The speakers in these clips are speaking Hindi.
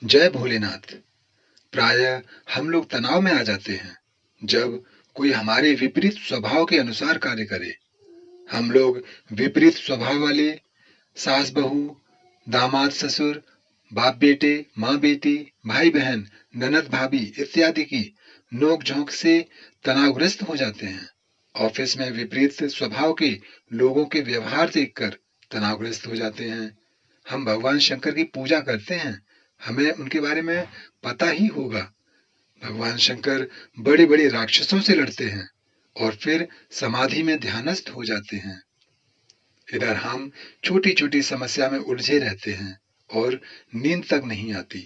जय भोलेनाथ। प्रायः हम लोग तनाव में आ जाते हैं जब कोई हमारे विपरीत स्वभाव के अनुसार कार्य करे। हम लोग विपरीत स्वभाव वाले सास बहू, दामाद ससुर, बाप बेटे, माँ बेटी, भाई बहन, ननद भाभी इत्यादि की नोक झोंक से तनावग्रस्त हो जाते हैं। ऑफिस में विपरीत स्वभाव के लोगों के व्यवहार देखकर तनावग्रस्त हो जाते हैं। हम भगवान शंकर की पूजा करते हैं, हमें उनके बारे में पता ही होगा। भगवान शंकर बड़े बड़े राक्षसों से लड़ते हैं और फिर समाधि में ध्यानस्थ हो जाते हैं। इधर हम छोटी छोटी समस्या में उलझे रहते हैं और नींद तक नहीं आती।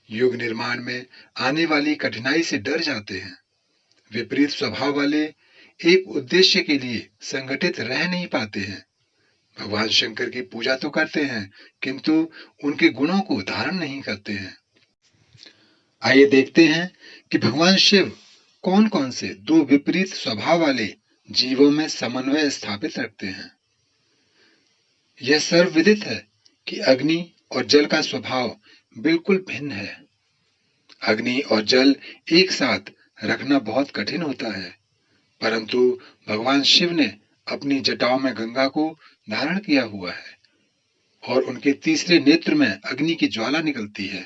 युग निर्माण में आने वाली कठिनाई से डर जाते हैं। विपरीत स्वभाव वाले एक उद्देश्य के लिए संगठित रह नहीं पाते हैं। भगवान शंकर की पूजा तो करते हैं किंतु उनके गुणों को धारण नहीं करते हैं। आइए देखते हैं कि भगवान शिव कौन कौन से दो विपरीत स्वभाव वाले जीवों में समन्वय स्थापित रखते हैं। यह सर्वविदित है कि अग्नि और जल का स्वभाव बिल्कुल भिन्न है। अग्नि और जल एक साथ रखना बहुत कठिन होता है, परंतु भगवान शिव ने अपनी जटाओं में गंगा को धारण किया हुआ है और उनके तीसरे नेत्र में अग्नि की ज्वाला निकलती है।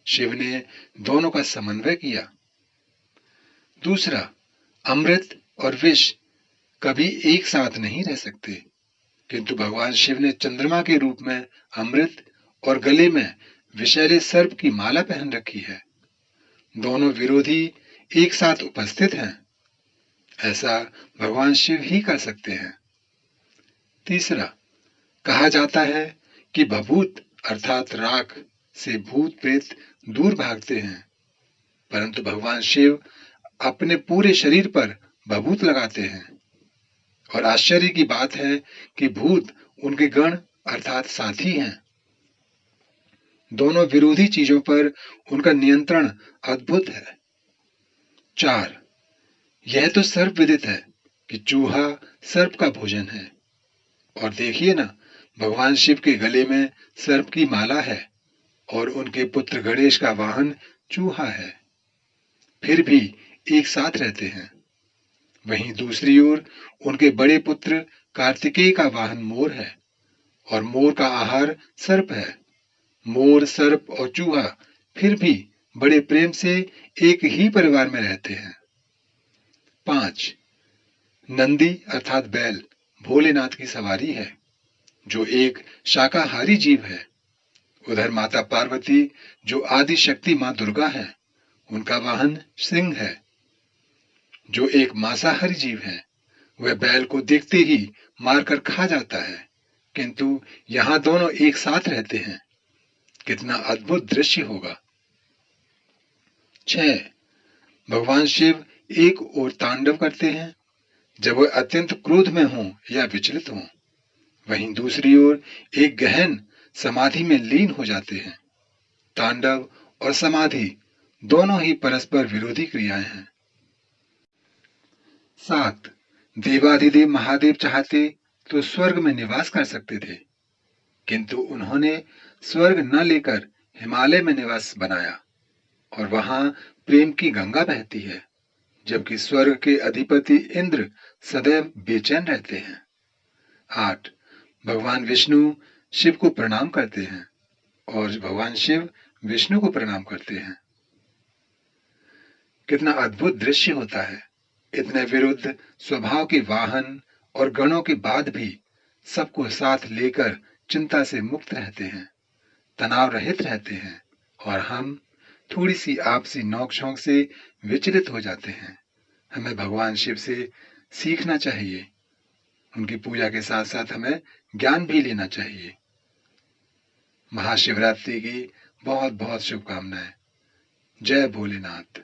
शिव ने दोनों का समन्वय किया। दूसरा, अमृत और विष कभी एक साथ नहीं रह सकते, किंतु भगवान शिव ने चंद्रमा के रूप में अमृत और गले में विषैले सर्प की माला पहन रखी है। दोनों विरोधी एक साथ उपस्थित हैं। ऐसा भगवान शिव ही कर सकते हैं। तीसरा, कहा जाता है कि भभूत अर्थात राख से भूत प्रेत दूर भागते हैं, परंतु भगवान शिव अपने पूरे शरीर पर भभूत लगाते हैं और आश्चर्य की बात है कि भूत उनके गण अर्थात साथी हैं। दोनों विरोधी चीजों पर उनका नियंत्रण अद्भुत है। 4, यह तो सर्वविदित है कि चूहा सर्प का भोजन है और देखिए ना, भगवान शिव के गले में सर्प की माला है और उनके पुत्र गणेश का वाहन चूहा है, फिर भी एक साथ रहते हैं। वहीं दूसरी ओर उनके बड़े पुत्र कार्तिकेय का वाहन मोर है और मोर का आहार सर्प है। मोर, सर्प और चूहा फिर भी बड़े प्रेम से एक ही परिवार में रहते हैं। 5, नंदी अर्थात बैल भोलेनाथ की सवारी है, जो एक शाकाहारी जीव है। उधर माता पार्वती जो आदि शक्ति मां दुर्गा है, उनका वाहन सिंह है, जो एक मांसाहारी जीव है। वह बैल को देखते ही मारकर खा जाता है, किंतु यहां दोनों एक साथ रहते हैं। कितना अद्भुत दृश्य होगा। 6, भगवान शिव एक ओर तांडव करते हैं जब वह अत्यंत क्रोध में हों या विचलित हों, वहीं दूसरी ओर एक गहन समाधि में लीन हो जाते हैं। तांडव और समाधि दोनों ही परस्पर विरोधी क्रियाएं हैं। 7, देवाधिदेव महादेव चाहते तो स्वर्ग में निवास कर सकते थे, किंतु उन्होंने स्वर्ग न लेकर हिमालय में निवास बनाया और वहां प्रेम की गंगा बहती है, जबकि स्वर्ग के अधिपति इंद्र सदैव बेचैन रहते हैं। 8, भगवान विष्णु शिव को प्रणाम करते हैं और भगवान शिव विष्णु को प्रणाम करते हैं। कितना अद्भुत दृश्य होता है। इतने विरुद्ध स्वभाव के वाहन और गणों के बाद भी सबको साथ लेकर चिंता से मुक्त रहते हैं, तनाव रहित रहते हैं और हम थोड़ी सी आपसी नोक-झोंक से विचलित हो जाते हैं। हमें भगवान शिव से सीखना चाहिए। उनकी पूजा के साथ साथ हमें ज्ञान भी लेना चाहिए। महाशिवरात्रि की बहुत बहुत शुभकामनाएं। जय भोलेनाथ।